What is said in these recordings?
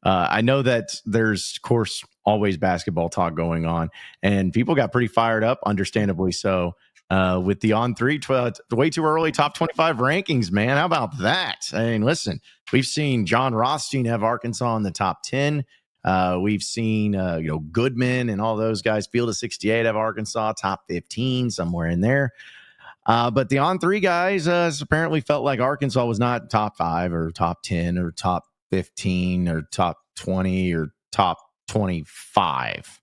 I know that there's, of course, always basketball talk going on, and people got pretty fired up, understandably so, with the On3 way too early top 25 rankings, man. How about that? I mean, listen, we've seen John Rothstein have Arkansas in the top 10. We've seen, Goodman and all those guys, Field of 68 have Arkansas, top 15, somewhere in there. But the On3 guys apparently felt like Arkansas was not top 5 or top 10 or top 15 or top 20 or top 25.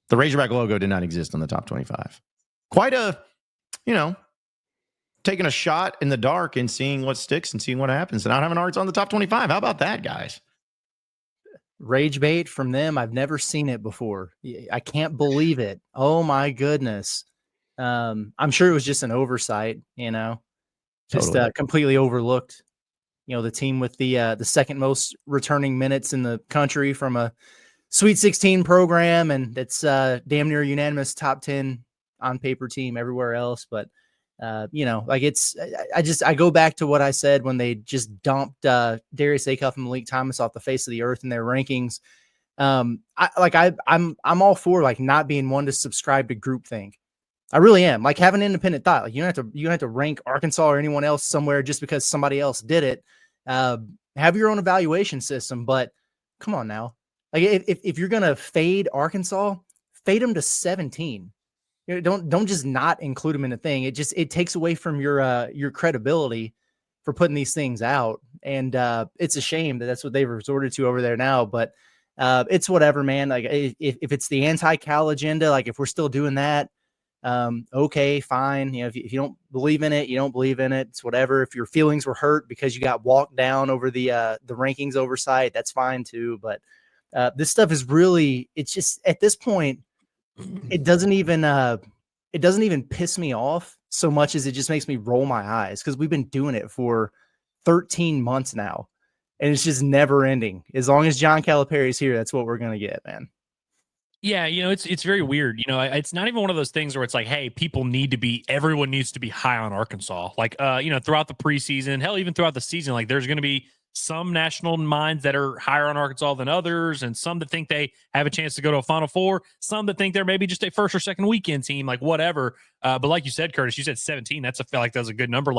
The Razorback logo did not exist on the top 25. Quite a, taking a shot in the dark and seeing what sticks and seeing what happens and not having Arkansas on the top 25. How about that, guys? Rage bait from them. I've never seen it before. I can't believe it. Oh my goodness. I'm sure it was just an oversight, just Totally. completely overlooked, the team with the second most returning minutes in the country from a Sweet 16 program. And it's damn near unanimous top 10 on paper team everywhere else. But, I go back to what I said when they just dumped Darius Acuff and Malik Thomas off the face of the earth in their rankings. I'm all for not being one to subscribe to groupthink. I really am. Have an independent thought. You don't have to rank Arkansas or anyone else somewhere just because somebody else did it. Have your own evaluation system, but come on now. If you're gonna fade Arkansas, fade them to 17. Don't just not include them in the thing. It takes away from your credibility for putting these things out, and it's a shame that that's what they've resorted to over there now. But it's whatever, man. If it's the anti-Cal agenda, if we're still doing that. Okay, fine. If you don't believe in it, you don't believe in it. It's whatever. If your feelings were hurt because you got walked down over the rankings oversight, that's fine too. But this stuff is really, it's just at this point, it doesn't even piss me off so much as it just makes me roll my eyes because we've been doing it for 13 months now, and it's just never ending. As long as John Calipari's here, that's what we're gonna get, man. Yeah, it's very weird. It's not even one of those things where it's like, hey, everyone needs to be high on Arkansas. Throughout the preseason, hell, even throughout the season, there's going to be some national minds that are higher on Arkansas than others, and some that think they have a chance to go to a Final Four, some that think they're maybe just a first or second weekend team, whatever. But like you said, Curtis, you said 17. I feel like that's a good number.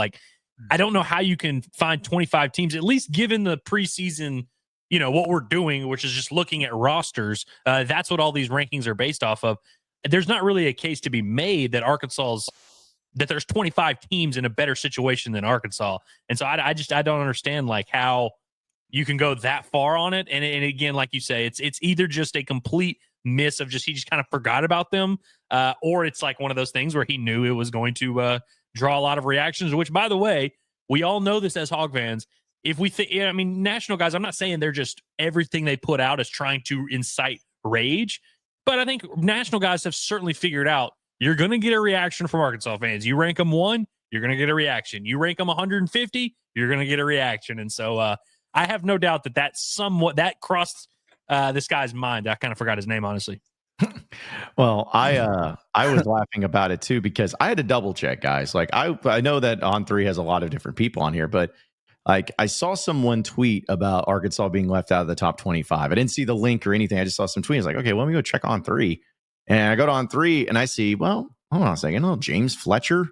I don't know how you can find 25 teams, at least given the preseason, what we're doing, which is just looking at rosters. That's what all these rankings are based off of. There's not really a case to be made that that there's 25 teams in a better situation than Arkansas. And so I don't understand how you can go that far on it. And again, like you say, it's either just a complete miss of he just kind of forgot about them, or it's one of those things where he knew it was going to draw a lot of reactions, which, by the way, we all know this as Hog fans. If we think, national guys, I'm not saying they're just everything they put out is trying to incite rage, but I think national guys have certainly figured out you're going to get a reaction from Arkansas fans. You rank them 1, you're going to get a reaction. You rank them 150, you're going to get a reaction. And so I have no doubt that crossed this guy's mind. I kind of forgot his name, honestly. Well, I was laughing about it too because I had to double check, guys. I know that On3 has a lot of different people on here, but I saw someone tweet about Arkansas being left out of the top 25. I didn't see the link or anything. I just saw some tweets. Okay, well, let me go check On3. And I go to On3 and I see, well, hold on a second. Oh, James Fletcher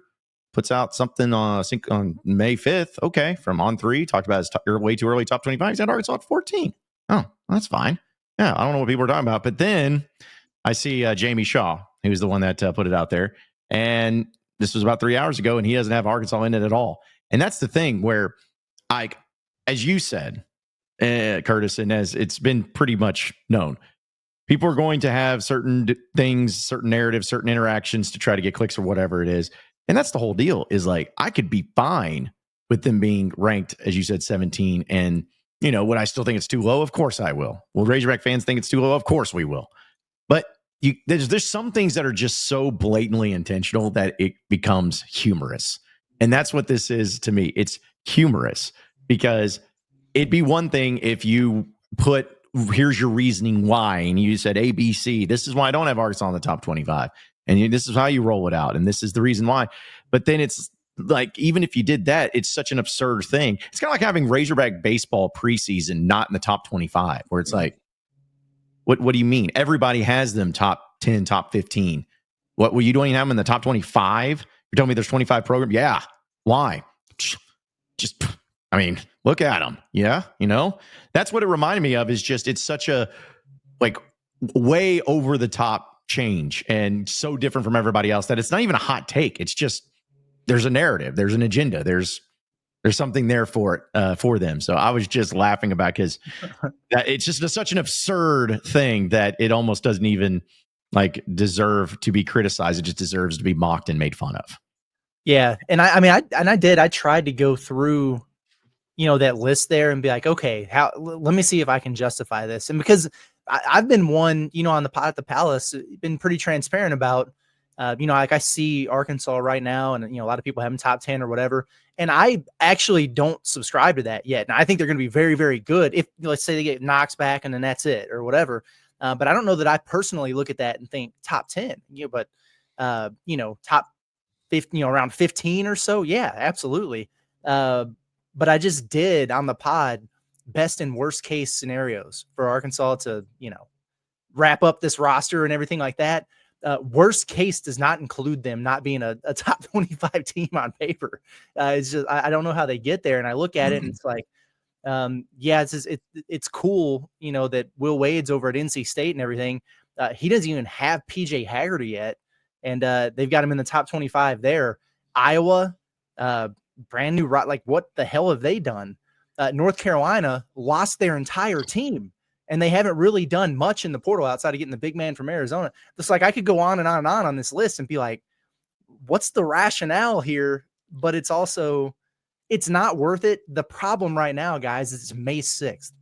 puts out something I think on May 5th. Okay, from On3, talked about his way too early top 25. He's at Arkansas at 14. Oh, well, that's fine. Yeah, I don't know what people are talking about. But then I see Jamie Shaw, who was the one that put it out there. And this was about 3 hours ago, and he doesn't have Arkansas in it at all. And that's the thing where, as you said, Curtis, and as it's been pretty much known, people are going to have certain things, certain narratives, certain interactions to try to get clicks or whatever it is. And that's the whole deal is I could be fine with them being ranked, as you said, 17. And, would I still think it's too low? Of course I will. Will Razorback fans think it's too low? Of course we will. But there's some things that are just so blatantly intentional that it becomes humorous. And that's what this is to me. It's humorous because it'd be one thing if you put, here's your reasoning why, and you said A, B, C. This is why I don't have Arkansas in the top 25. And this is how you roll it out. And this is the reason why. But then it's like, even if you did that, it's such an absurd thing. It's kind of like having Razorback baseball preseason not in the top 25, where it's like, what do you mean? Everybody has them top 10, top 15. What were you doing? Have them in the top 25? You're telling me there's 25 programs? Yeah. Why? Just, I mean, look at them. Yeah. That's what it reminded me of, is just, it's such a like way over the top change and so different from everybody else that it's not even a hot take. It's just, there's a narrative, there's an agenda, there's something there for it, for them. So I was just laughing about, because it's just such an absurd thing that it almost doesn't even like deserve to be criticized. It just deserves to be mocked and made fun of. Yeah. And I tried to go through, that list there and be like, okay, let me see if I can justify this. And because I've been one, on the pod at the Palace, been pretty transparent about, like I see Arkansas right now, and a lot of people have them top 10 or whatever, and I actually don't subscribe to that yet. And I think they're going to be very, very good if, let's say, they get Knox back and then that's it or whatever. But I don't know that I personally look at that and think top 10. But top 15, around 15 or so, yeah, absolutely. But I just did on the pod best and worst case scenarios for Arkansas to wrap up this roster and everything like that. Worst case does not include them not being a top 25 team on paper. It's just, I don't know how they get there. And I look at it and it's like, it's cool, that Will Wade's over at NC State and everything. He doesn't even have PJ Haggerty yet. And they've got him in the top 25 there. Iowa, brand new, like, what the hell have they done? North Carolina lost their entire team. And they haven't really done much in the portal outside of getting the big man from Arizona. It's like I could go on and on and on this list and be like, what's the rationale here? But it's also, it's not worth it. The problem right now, guys, is it's May 6th.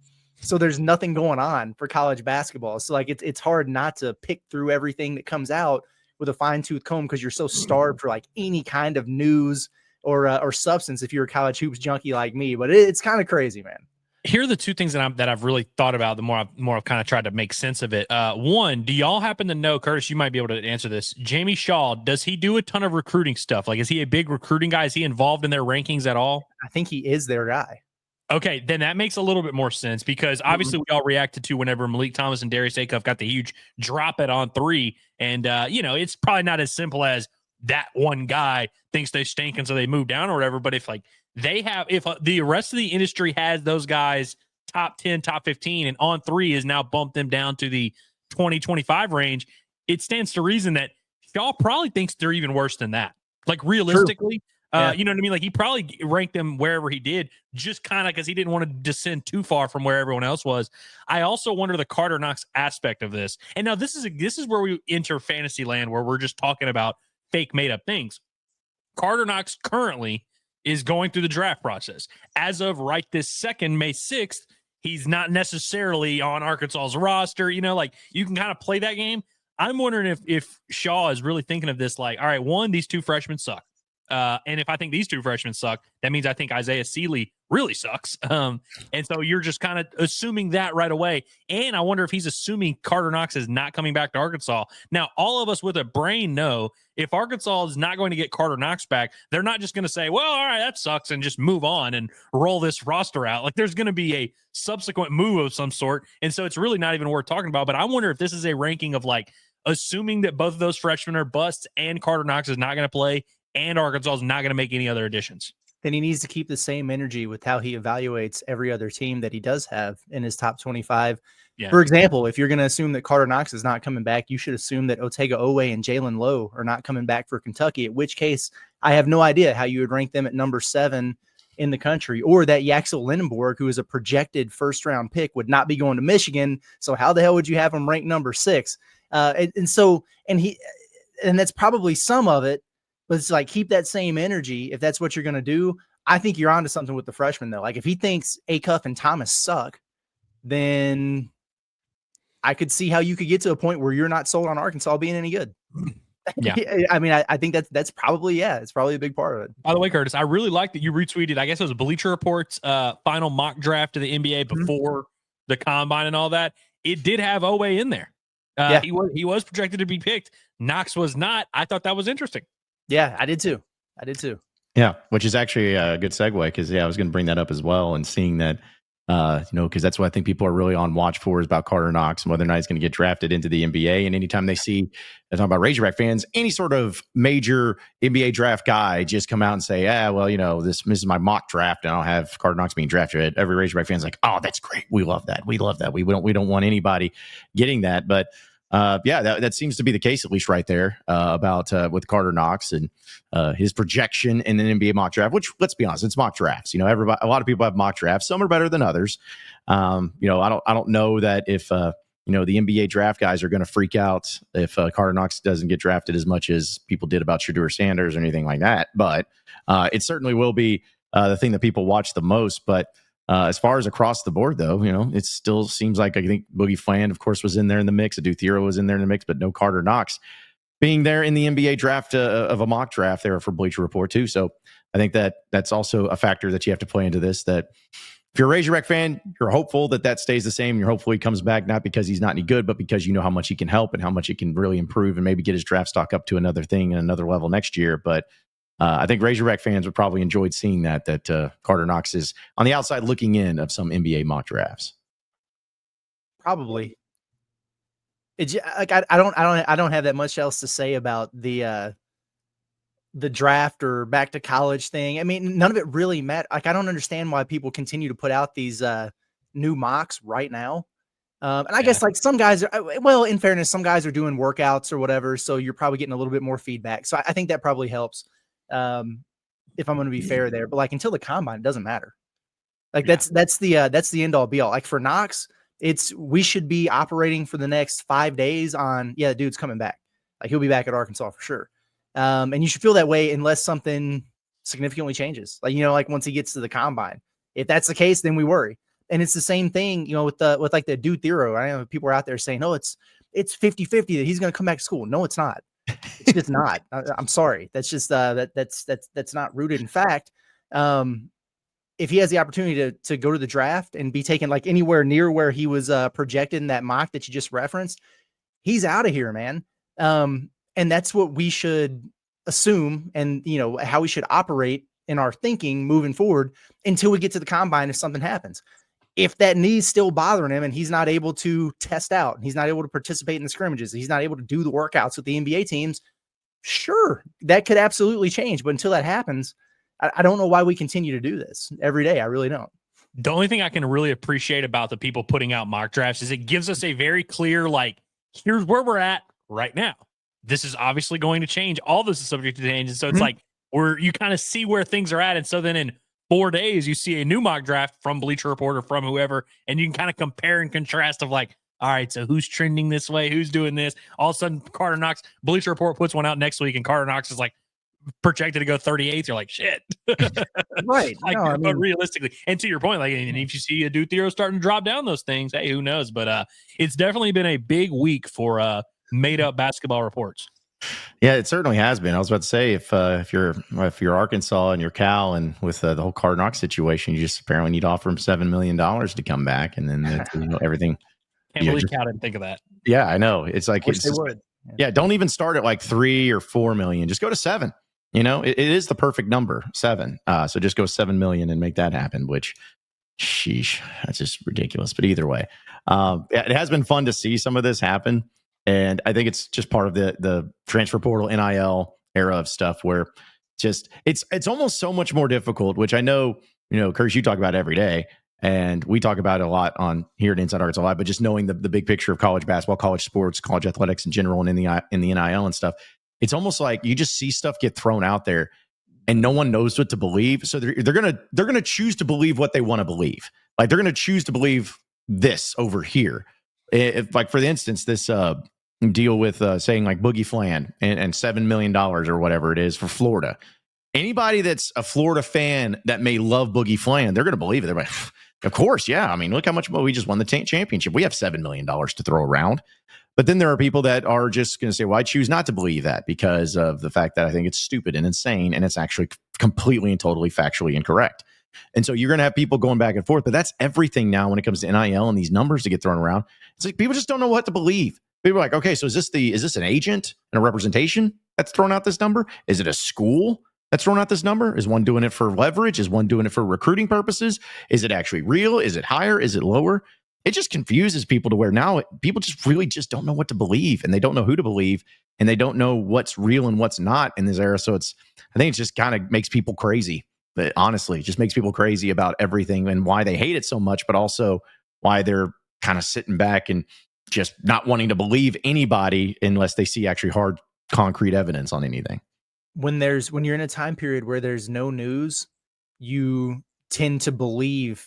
So there's nothing going on for college basketball. So like it's hard not to pick through everything that comes out with a fine-tooth comb, because you're so starved for like any kind of news or substance if you're a college hoops junkie like me. But it's kind of crazy, man. Here are the two things that I've really thought about. The more I've kind of tried to make sense of it. One, do y'all happen to know, Curtis? You might be able to answer this. Jamie Shaw, does he do a ton of recruiting stuff? Like, is he a big recruiting guy? Is he involved in their rankings at all? I think he is their guy. Okay, then that makes a little bit more sense, because obviously we all reacted to whenever Malik Thomas and Darius Acuff got the huge drop at On3, and it's probably not as simple as that one guy thinks they stink and so they move down or whatever. But if the rest of the industry has those guys top 10, top 15, and On3 is now bumped them down to the 20-25 range, it stands to reason that Shaw probably thinks they're even worse than that. Like, realistically, you know what I mean? Like, he probably ranked them wherever he did, just kind of because he didn't want to descend too far from where everyone else was. I also wonder the Karter Knox aspect of this. And now this is where we enter fantasy land, where we're just talking about fake made up things. Karter Knox currently is going through the draft process. As of right this second, May 6th, he's not necessarily on Arkansas's roster. Like, you can kind of play that game. I'm wondering if Shaw is really thinking of this like, all right, one, these two freshmen suck. And if I think these two freshmen suck, that means I think Isaiah Seeley really sucks. And so you're just kind of assuming that right away. And I wonder if he's assuming Karter Knox is not coming back to Arkansas. Now, all of us with a brain know if Arkansas is not going to get Karter Knox back, they're not just going to say, well, all right, that sucks, and just move on and roll this roster out. Like, there's going to be a subsequent move of some sort. And so it's really not even worth talking about. But I wonder if this is a ranking of like assuming that both of those freshmen are busts and Karter Knox is not going to play and Arkansas is not going to make any other additions. Then he needs to keep the same energy with how he evaluates every other team that he does have in his top 25. Yeah. For example, if you're going to assume that Karter Knox is not coming back, you should assume that Otega Owe and Jalen Lowe are not coming back for Kentucky, at which case I have no idea how you would rank them at number 7 in the country, or that Yaxel Lindenborg, who is a projected first-round pick, would not be going to Michigan. So how the hell would you have him ranked number 6? And that's probably some of it. But it's like, keep that same energy if that's what you're going to do. I think you're onto something with the freshman, though. Like, if he thinks Acuff and Thomas suck, then I could see how you could get to a point where you're not sold on Arkansas being any good. Yeah. I mean, I think that's probably, it's probably a big part of it. By the way, Curtis, I really like that you retweeted, I guess it was Bleacher Report's final mock draft of the NBA before the combine and all that. It did have Owe in there. He was projected to be picked. Knox was not. I thought that was interesting. Yeah, I did too. Yeah, which is actually a good segue because I was going to bring that up as well, and seeing that, because that's what I think people are really on watch for is about Karter Knox and whether or not he's going to get drafted into the NBA. And anytime they see, they're talking about Razorback fans, any sort of major NBA draft guy just come out and say, well, this is my mock draft, and I'll have Karter Knox being drafted. Every Razorback fan's like, oh, that's great. We love that. We love that. We don't want anybody getting that, but. That seems to be the case, at least right there, about with Karter Knox and his projection in an NBA mock draft, which, let's be honest, it's mock drafts. A lot of people have mock drafts. Some are better than others. I don't know that if the NBA draft guys are going to freak out if Karter Knox doesn't get drafted as much as people did about Shedeur Sanders or anything like that. But it certainly will be the thing that people watch the most. But as far as across the board, though, it still seems like I think Boogie Fland, of course, was in there in the mix. Adu Thiero was in there in the mix, but no Karter Knox being there in the NBA draft of a mock draft there for Bleacher Report, too. So I think that's also a factor that you have to play into this, that if you're a Razorback fan, you're hopeful that stays the same. You're hopeful he comes back, not because he's not any good, but because you know how much he can help and how much he can really improve and maybe get his draft stock up to another thing and another level next year. But I think Razorback fans would probably enjoyed seeing that Karter Knox is on the outside looking in of some NBA mock drafts. Probably. It's like I don't have that much else to say about the draft or back to college thing. I mean, none of it really matters. Like, I don't understand why people continue to put out these new mocks right now. And I guess like some guys are, well, in fairness, some guys are doing workouts or whatever, so you're probably getting a little bit more feedback. So I think that probably helps. If I'm going to be fair there, but like until the combine, it doesn't matter. Like that's the end all be all. Like for Knox, we should be operating for the next 5 days on, the dude's coming back. Like he'll be back at Arkansas for sure. And you should feel that way unless something significantly changes. Like, like once he gets to the combine, if that's the case, then we worry. And it's the same thing, with like the Adu Thiero. I know people are out there saying, oh, it's 50-50 that he's going to come back to school. No, it's not. It's just not. I'm sorry. That's just that's not rooted in fact. If he has the opportunity to go to the draft and be taken like anywhere near where he was projected in that mock that you just referenced, he's out of here, man. And that's what we should assume, and how we should operate in our thinking moving forward until we get to the combine. If something happens, if that knee's still bothering him and he's not able to test out, he's not able to participate in the scrimmages, he's not able to do the workouts with the NBA teams, sure, that could absolutely change. But until that happens, I don't know why we continue to do this every day. I really don't. The only thing I can really appreciate about the people putting out mock drafts is it gives us a very clear, like, here's where we're at right now. This is obviously going to change. All this is subject to change. And so it's like, you kind of see where things are at. And so then in 4 days, you see a new mock draft from Bleacher Report or from whoever, and you can kind of compare and contrast of like, all right, so who's trending this way? Who's doing this? All of a sudden, Karter Knox, Bleacher Report puts one out next week, and Karter Knox is like projected to go 38th. You're like, shit. Right. Like, no, but realistically, and to your point, like, and if you see Adu Thiero starting to drop down those things, hey, who knows? But it's definitely been a big week for made up basketball reports. Yeah, it certainly has been. I was about to say, if you're Arkansas and you're Cal, and with the whole Karter Knox situation, you just apparently need to offer him $7 million to come back, and then everything. Can't believe Cal didn't think of that. Yeah, I know. It's like they would. Yeah, don't even start at like 3 or 4 million. Just go to 7. It is the perfect number, 7. So just go 7 million and make that happen. Which, sheesh, that's just ridiculous. But either way, it has been fun to see some of this happen. And I think it's just part of the transfer portal NIL era of stuff where just it's almost so much more difficult, which I know, Curtis, you talk about every day, and we talk about it a lot on here at Inside Arkansas Live, but just knowing the big picture of college basketball, college sports, college athletics in general, and in the NIL and stuff, it's almost like you just see stuff get thrown out there and no one knows what to believe. So they're gonna choose to believe what they want to believe. Like they're gonna choose to believe this over here. If, like, for instance, this deal with saying like Boogie Fland and $7 million or whatever it is for Florida. Anybody that's a Florida fan that may love Boogie Fland, they're going to believe it. They're like, of course, yeah. I mean, look how much we just won the championship. We have $7 million to throw around. But then there are people that are just going to say, well, I choose not to believe that because of the fact that I think it's stupid and insane, and it's actually completely and totally factually incorrect. And so you're going to have people going back and forth, but that's everything now when it comes to NIL and these numbers to get thrown around. It's like people just don't know what to believe. People are like, okay, so is this an agent and a representation that's thrown out this number? Is it a school? that's throwing out this number? Is one doing it for leverage? Is one doing it for recruiting purposes? Is it actually real? Is it higher? Is it lower? It just confuses people to where now people just really just don't know what to believe, and they don't know who to believe, and they don't know what's real and what's not in this era. So I think it just kind of makes people crazy. But honestly, it just makes people crazy about everything and why they hate it so much, but also why they're kind of sitting back and just not wanting to believe anybody unless they see actually hard, concrete evidence on anything. When you're in a time period where there's no news, you tend to believe,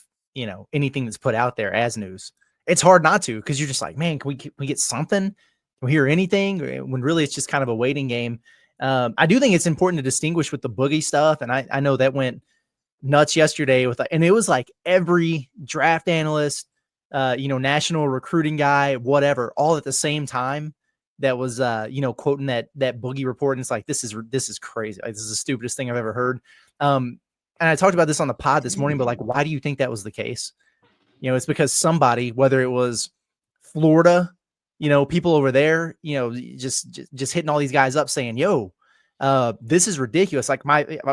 anything that's put out there as news. It's hard not to, because you're just like, man, can we get something? Can we hear anything? When really it's just kind of a waiting game. I do think it's important to distinguish with the Boogie stuff. And I know that went nuts yesterday and it was like every draft analyst, national recruiting guy, whatever, all at the same time that was, quoting that Boogie report. And it's like, this is crazy. Like, this is the stupidest thing I've ever heard. And I talked about this on the pod this morning, but like, why do you think that was the case? It's because somebody, whether it was Florida, people over there, just hitting all these guys up saying, yo, this is ridiculous. Like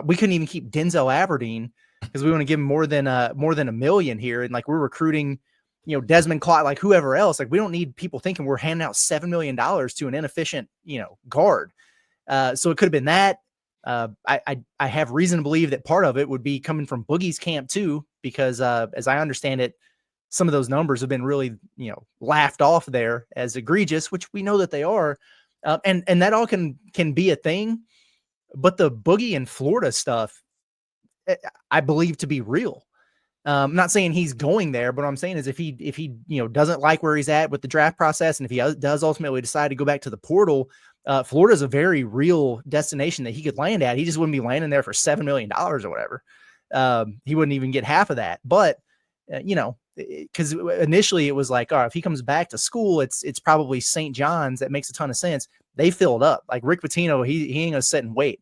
we couldn't even keep Denzel Aberdeen because we want to give him more than $1 million here. And like, we're recruiting, Desmond Clott, like whoever else. Like, we don't need people thinking we're handing out $7 million to an inefficient, guard. So it could have been that. I have reason to believe that part of it would be coming from Boogie's camp too, because as I understand it, some of those numbers have been really, laughed off there as egregious, which we know that they are. And that all can be a thing, but the Boogie and Florida stuff, I believe to be real. I'm not saying he's going there, but what I'm saying is if he doesn't like where he's at with the draft process, and if he does ultimately decide to go back to the portal, Florida is a very real destination that he could land at. He just wouldn't be landing there for $7 million or whatever. He wouldn't even get half of that. But because initially it was like, if he comes back to school, it's probably St. John's. That makes a ton of sense. They filled up. Like Rick Pitino, he ain't gonna sit and wait.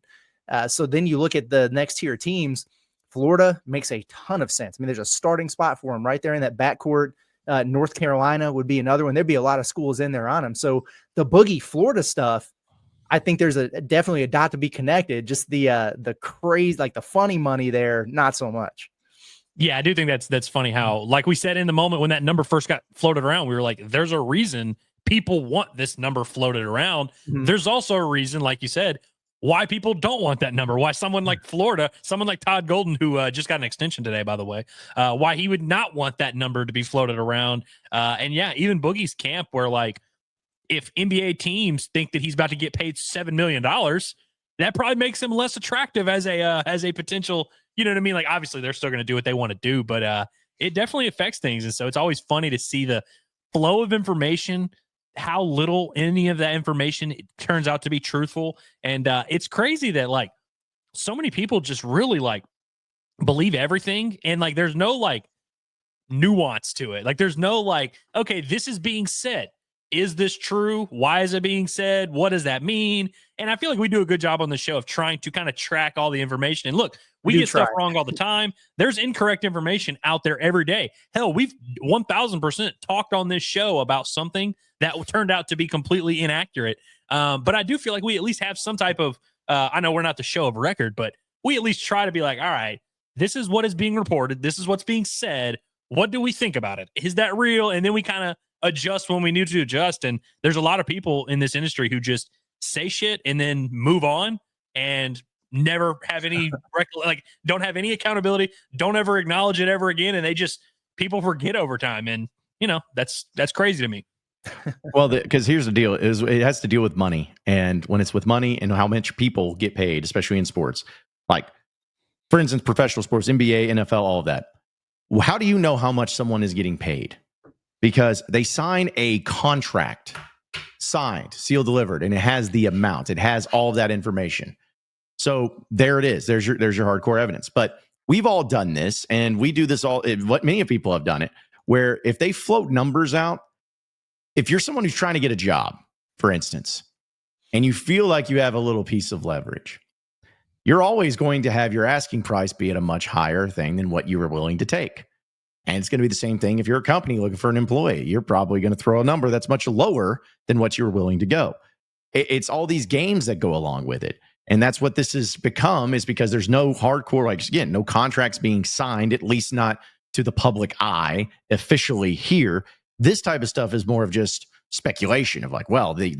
So then you look at the next tier teams. Florida makes a ton of sense. I mean, there's a starting spot for him right there in that backcourt. North Carolina would be another one. There'd be a lot of schools in there on him. So the Boogie Florida stuff, I think there's definitely a dot to be connected. Just the crazy, like the funny money there, not so much. Yeah, I do think that's funny how, like we said in the moment when that number first got floated around, we were like, there's a reason people want this number floated around. Mm-hmm. There's also a reason, like you said, why people don't want that number, why someone like Florida, someone like Todd Golden, who just got an extension today, by the way, why he would not want that number to be floated around. And yeah, even Boogie's camp, where like, if NBA teams think that he's about to get paid $7 million, that probably makes him less attractive as a potential, you know what I mean? Like, obviously they're still going to do what they want to do, but it definitely affects things. And so it's always funny to see the flow of information, how little any of that information turns out to be truthful. And it's crazy that like so many people just really like believe everything. And like, there's no like nuance to it. Like, there's no like, okay, this is being said. Is this true? Why is it being said? What does that mean? And I feel like we do a good job on the show of trying to kind of track all the information. And look, we get stuff wrong all the time. There's incorrect information out there every day. Hell, we've 1000% talked on this show about something that turned out to be completely inaccurate. But I do feel like we at least have some type of, I know we're not the show of record, but we at least try to be like, all right, this is what is being reported. This is what's being said. What do we think about it? Is that real? And then we kind of adjust when we need to adjust. And there's a lot of people in this industry who just say shit and then move on and never have any like don't have any accountability, don't ever acknowledge it ever again, and people forget over time. And that's crazy to me. Well, because here's the deal: is it has to deal with money, and when it's with money and how much people get paid, especially in sports, like for instance, professional sports, NBA, NFL, all of that. How do you know how much someone is getting paid? Because they sign a contract, signed, sealed, delivered, and it has the amount. It has all of that information. So there it is. There's your hardcore evidence. But we've all done this, and we do this what many people have done it, where if they float numbers out, if you're someone who's trying to get a job, for instance, and you feel like you have a little piece of leverage, you're always going to have your asking price be at a much higher thing than what you were willing to take. And it's going to be the same thing if you're a company looking for an employee. You're probably going to throw a number that's much lower than what you're willing to go. It's all these games that go along with it. And that's what this has become, is because there's no hardcore, like, again, no contracts being signed, at least not to the public eye officially here. This type of stuff is more of just speculation of like, well, they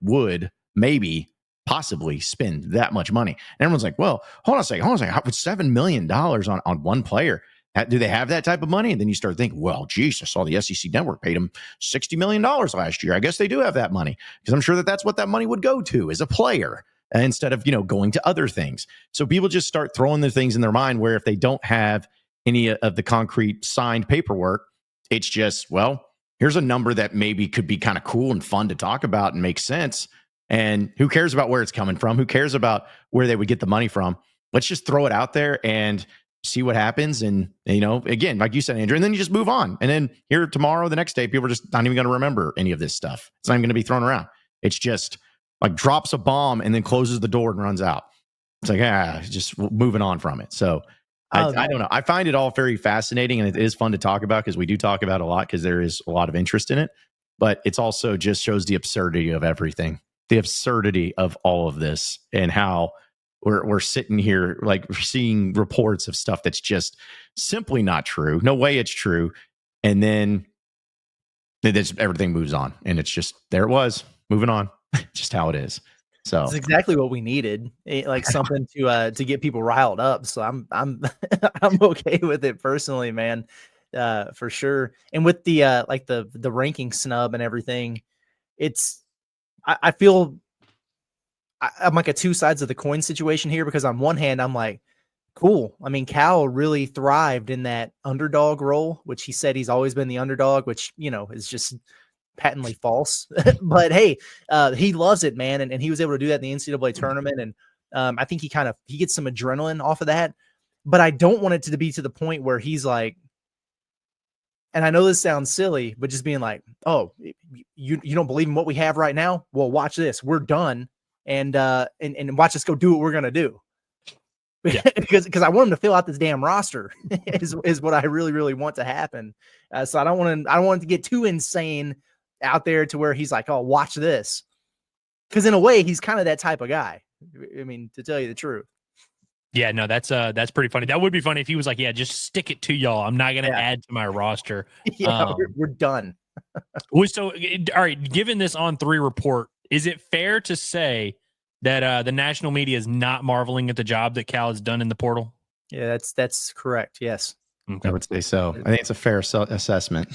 would, maybe, possibly spend that much money. And everyone's like, well, hold on a second. How would $7 million on one player? Do they have that type of money? And then you start thinking, well, geez, I saw the SEC network paid him $60 million last year. I guess they do have that money, because I'm sure that's what that money would go to as a player, instead of, going to other things. So people just start throwing the things in their mind where if they don't have any of the concrete signed paperwork, it's just, well, here's a number that maybe could be kind of cool and fun to talk about and make sense. And who cares about where it's coming from? Who cares about where they would get the money from? Let's just throw it out there and see what happens. And, again, like you said, Andrew, and then you just move on. And then here tomorrow, the next day, people are just not even going to remember any of this stuff. It's not even going to be thrown around. It's just like drops a bomb and then closes the door and runs out. It's like, just moving on from it. So I don't know. I find it all very fascinating, and it is fun to talk about because we do talk about it a lot because there is a lot of interest in it. But it's also just shows the absurdity of everything, the absurdity of all of this, and how we're sitting here like seeing reports of stuff that's just simply not true. No way it's true. And then everything moves on, and it's just, there it was, moving on. Just how it is. So it's exactly what we needed, like something to get people riled up. So I'm I'm okay with it personally, man, for sure. And with the like the ranking snub and everything, it's I feel I'm like a two sides of the coin situation here, because on one hand I'm like, cool. I mean, Cal really thrived in that underdog role, which he said he's always been the underdog, which is just patently false. But hey, he loves it, man, and he was able to do that in the NCAA tournament, and I think he gets some adrenaline off of that. But I don't want it to be to the point where he's like, and I know this sounds silly, but just being like, oh, you don't believe in what we have right now? Well, watch this, we're done, and watch us go do what we're gonna do. Yeah. because I want him to fill out this damn roster is what I really, really want to happen. So I don't want it to get too insane out there to where he's like, oh, watch this. Because in a way, he's kind of that type of guy. I mean, to tell you the truth. Yeah, no, that's pretty funny. That would be funny if he was like, yeah, just stick it to y'all. I'm not going to add to my roster. Yeah, we're done. So, all right, given this On3 report, is it fair to say that the national media is not marveling at the job that Cal has done in the portal? Yeah, that's correct. Yes. Okay. I would say so. I think it's a fair assessment.